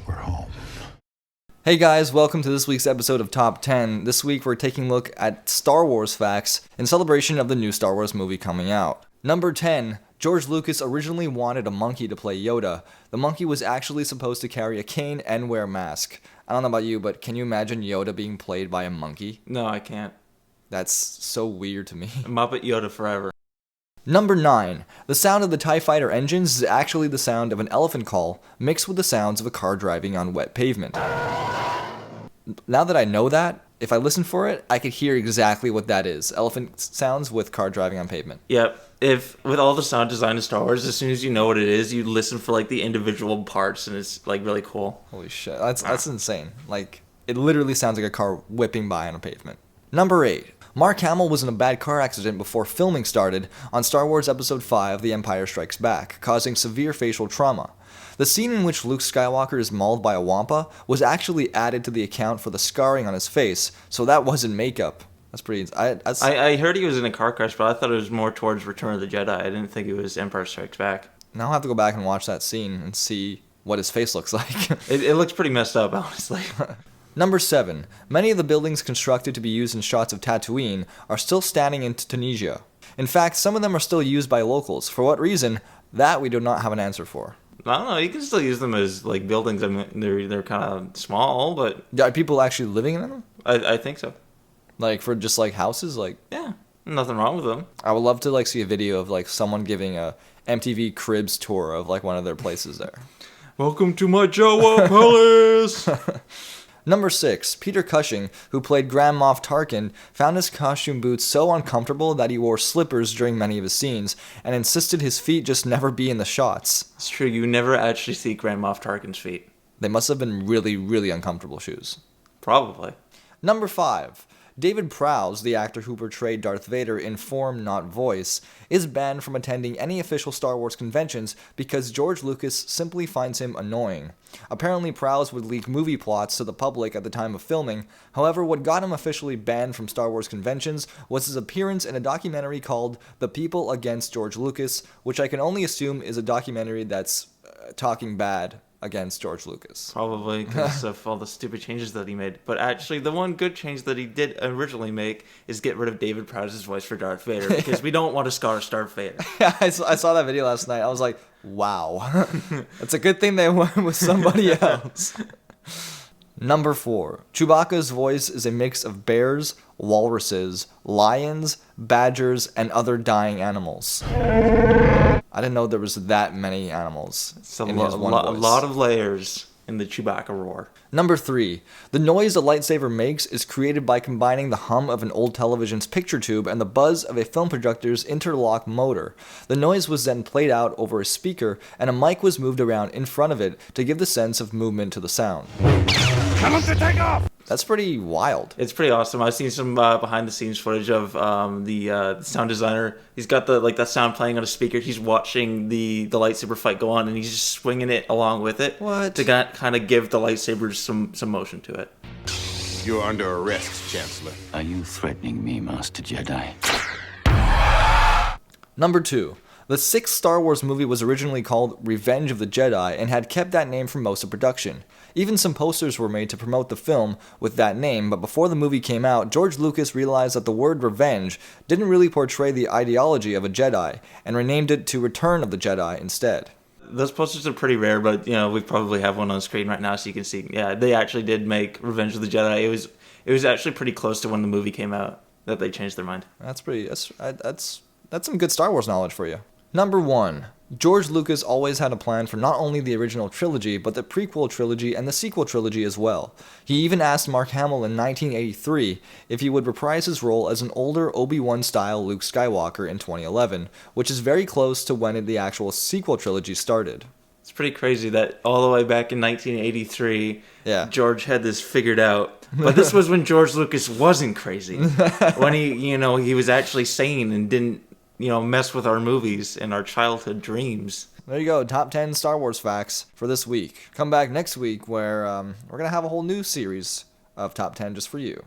We're home. Hey guys, welcome to this week's episode of Top 10. This week we're taking a look at Star Wars facts in celebration of the new Star Wars movie coming out. Number 10. George Lucas originally wanted a monkey to play Yoda. The monkey was actually supposed to carry a cane and wear a mask. I don't know about you, but can you imagine Yoda being played by a monkey? No, I can't. That's so weird to me. Muppet Yoda forever. Number 9. The sound of the TIE Fighter engines is actually the sound of an elephant call mixed with the sounds of a car driving on wet pavement. Now that I know that, if I listen for it, I could hear exactly what that is. Elephant sounds with car driving on pavement. Yep. If with all the sound design of Star Wars, as soon as you know what it is, you listen for like the individual parts, and it's like really cool. Holy shit, that's insane. Like, it literally sounds like a car whipping by on a pavement. Number 8. Mark Hamill was in a bad car accident before filming started on Star Wars Episode 5, The Empire Strikes Back, causing severe facial trauma. The scene in which Luke Skywalker is mauled by a wampa was actually added to the account for the scarring on his face, so that wasn't makeup. That's pretty... I heard he was in a car crash, but I thought it was more towards Return of the Jedi. I didn't think it was Empire Strikes Back. Now I'll have to go back and watch that scene and see what his face looks like. It looks pretty messed up, honestly. Number 7. Many of the buildings constructed to be used in shots of Tatooine are still standing in Tunisia. In fact, some of them are still used by locals. For what reason? That we do not have an answer for. I don't know. You can still use them as like buildings. I mean, they're kind of small, but Are people actually living in them? I think so. Like, for just, like, houses? Like, Yeah, nothing wrong with them. I would love to, like, see a video of, like, someone giving a MTV Cribs tour of, like, one of their places there. Welcome to my Jawa Palace. Number 6. Peter Cushing, who played Grand Moff Tarkin, found his costume boots so uncomfortable that he wore slippers during many of his scenes, and insisted his feet just never be in the shots. It's true. You never actually see Grand Moff Tarkin's feet. They must have been really, really uncomfortable shoes. Probably. Number 5. David Prowse, the actor who portrayed Darth Vader in form, not voice, is banned from attending any official Star Wars conventions because George Lucas simply finds him annoying. Apparently, Prowse would leak movie plots to the public at the time of filming. However, what got him officially banned from Star Wars conventions was his appearance in a documentary called The People Against George Lucas, which I can only assume is a documentary that's talking bad against George Lucas. Probably because of all the stupid changes that he made. But actually, the one good change that he did originally make is get rid of David Prowse's voice for Darth Vader, because we don't want to scar Darth Vader. Yeah, I saw that video last night. I was like, wow. It's a good thing they went with somebody else. Number 4. Chewbacca's voice is a mix of bears, walruses, lions, badgers, and other dying animals. I didn't know there was that many animals. It's a in his one voice. lot of layers in the Chewbacca roar. Number 3. The noise a lightsaber makes is created by combining the hum of an old television's picture tube and the buzz of a film projector's interlock motor. The noise was then played out over a speaker, and a mic was moved around in front of it to give the sense of movement to the sound. Tell him to take off! That's pretty wild. It's pretty awesome. I've seen some behind-the-scenes footage of the sound designer. He's got that sound playing on a speaker. He's watching the lightsaber fight go on, and he's just swinging it along with it. What? To kind of give the lightsabers some motion to it. You're under arrest, Chancellor. Are you threatening me, Master Jedi? Number 2. The sixth Star Wars movie was originally called Revenge of the Jedi and had kept that name for most of production. Even some posters were made to promote the film with that name, but before the movie came out, George Lucas realized that the word revenge didn't really portray the ideology of a Jedi, and renamed it to Return of the Jedi instead. Those posters are pretty rare, but we probably have one on the screen right now, so you can see. Yeah, they actually did make Revenge of the Jedi. It was actually pretty close to when the movie came out that they changed their mind. That's some good Star Wars knowledge for you. Number 1. George Lucas always had a plan for not only the original trilogy, but the prequel trilogy and the sequel trilogy as well. He even asked Mark Hamill in 1983 if he would reprise his role as an older Obi-Wan style Luke Skywalker in 2011, which is very close to when the actual sequel trilogy started. It's pretty crazy that all the way back in 1983, George had this figured out. But this was when George Lucas wasn't crazy. When he was actually sane and didn't mess with our movies and our childhood dreams. There you go, top 10 Star Wars facts for this week. Come back next week where we're going to have a whole new series of top 10 just for you.